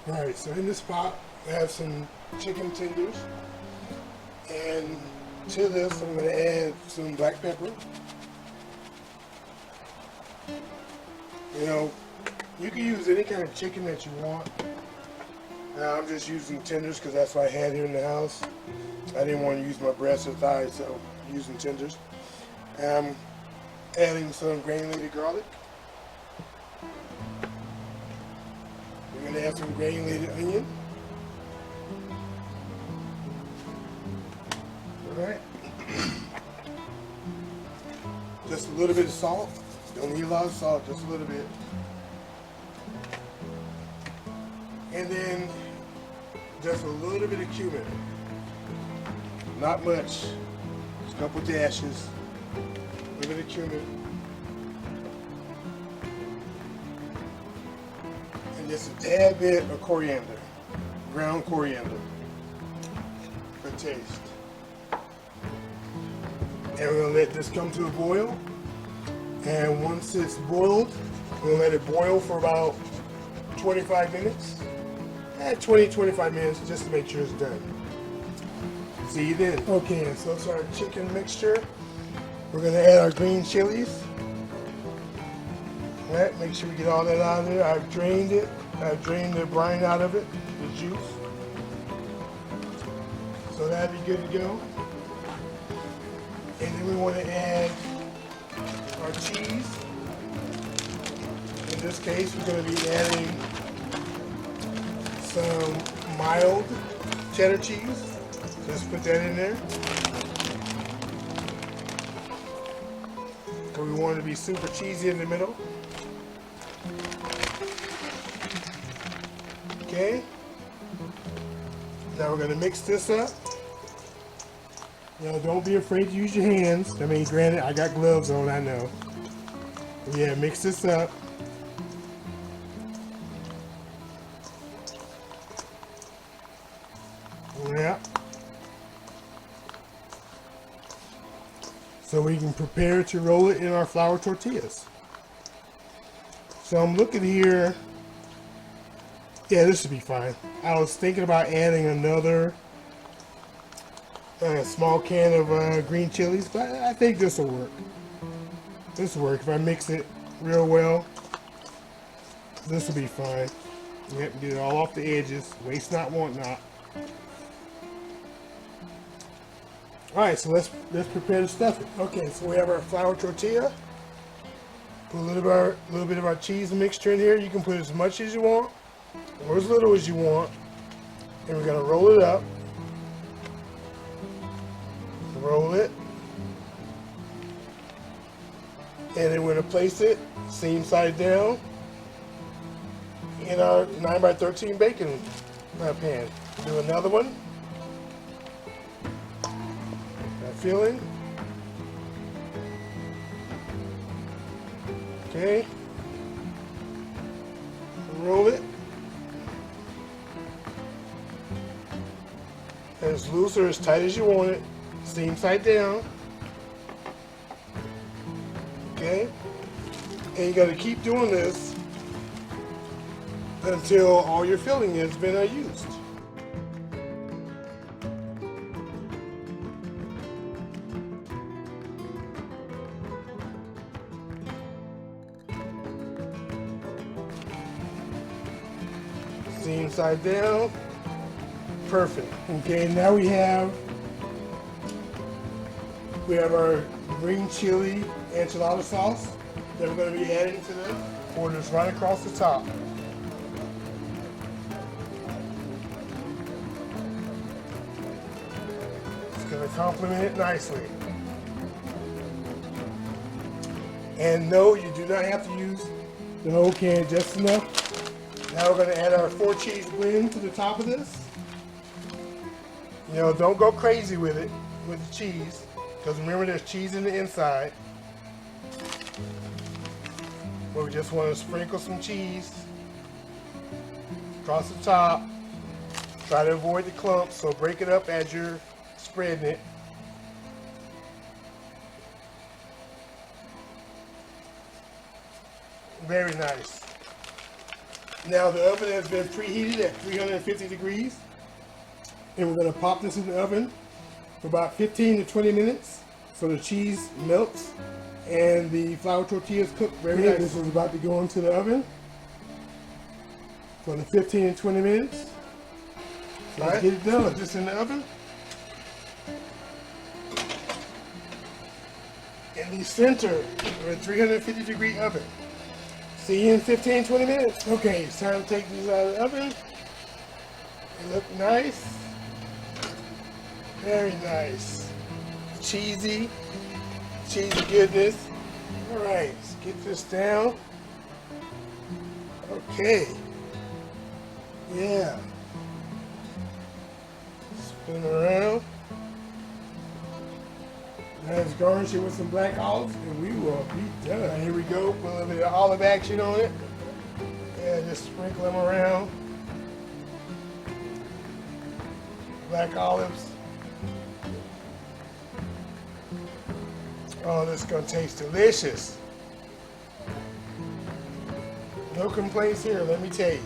Alright, so in this pot, I have some chicken tenders. And to this, I'm going to add some black pepper. You know, you can use any kind of chicken that you want. Now, I'm just using tenders because that's what I had here in the house. I didn't want to use my breast or thighs, so I'm using tenders. I'm adding some granulated garlic. We're going to add some granulated onion. Alright. Just a little bit of salt. Don't need a lot of salt, just a little bit. And then just a little bit of cumin. Not much. Just a couple dashes. A little bit of cumin. And just a tad bit of coriander. Ground coriander. For taste. And we're going to let this come to a boil. And once it's boiled, we're going to let it boil for about 25 minutes. 20-25 minutes just to make sure it's done. See you then. Okay, so it's our chicken mixture. We're going to add our green chilies. Alright, make sure we get all that out of there. I've drained it. I've drained the brine out of it, the juice. So that'll be good to go. And then we want to add our cheese. In this case, we're going to be adding some mild cheddar cheese. Just put that in there. So we want it to be super cheesy in the middle. Okay. Now we're going to mix this up. You know, don't be afraid to use your hands. I mean, granted, I got gloves on, I know. But yeah, mix this up. Yeah. So we can prepare to roll it in our flour tortillas. So I'm looking here. Yeah, this should be fine. I was thinking about adding another small can of green chilies, but I think this will work. This will work. If I mix it real well, this will be fine. Yep, get it all off the edges. Waste not, want not. Alright, so let's prepare the stuffing. Okay, so we have our flour tortilla. Put a little bit of our cheese mixture in here. You can put as much as you want or as little as you want. And we're gonna roll it up. Roll it. And then we're gonna place it seam side down in our 9x13 baking pan. Do another one. Filling. Okay. Roll it. As loose or as tight as you want it. Seam side down. Okay. And you got to keep doing this until all your filling has been used. Seam side down. Perfect. Okay, now we have our green chili enchilada sauce that we're going to be adding to this. Pour this right across the top. It's going to complement it nicely. And no, you do not have to use the whole can, just enough. Now we're going to add our 4 cheese blend to the top of this. You know, don't go crazy with it, with the cheese, because remember there's cheese in the inside. But we just want to sprinkle some cheese across the top. Try to avoid the clumps, so break it up as you're spreading it. Very nice. Now the oven has been preheated at 350 degrees. And we're going to pop this in the oven for about 15 to 20 minutes so the cheese melts and the flour tortillas cook very nice. This is about to go into the oven for the 15 to 20 minutes. So let's get it done. Put this in the oven. In the center, we're in 350 degree oven. See you in 15, 20 minutes. Okay, it's time to take these out of the oven. They look nice. Very nice. Cheesy goodness. All right, let's get this down. Okay. Yeah. Spin around. Now let's garnish it with some black olives and we will be done. Right, here we go. Put a little bit of olive action on it. And just sprinkle them around. Black olives. Oh, this is going to taste delicious. No complaints here, let me tell you.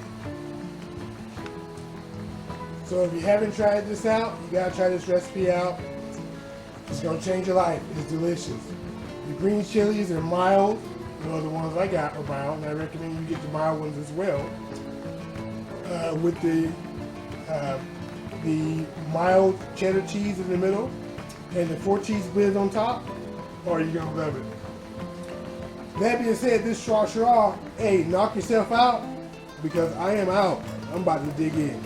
So if you haven't tried this out, you got to try this recipe out. It's going to change your life. It's delicious. The green chilies are mild. You know, the ones I got are mild, and I recommend you get the mild ones as well. With the mild cheddar cheese in the middle and the 4 cheese blend on top, or you're going to love it. That being said, this schwa, hey, knock yourself out because I am out. I'm about to dig in.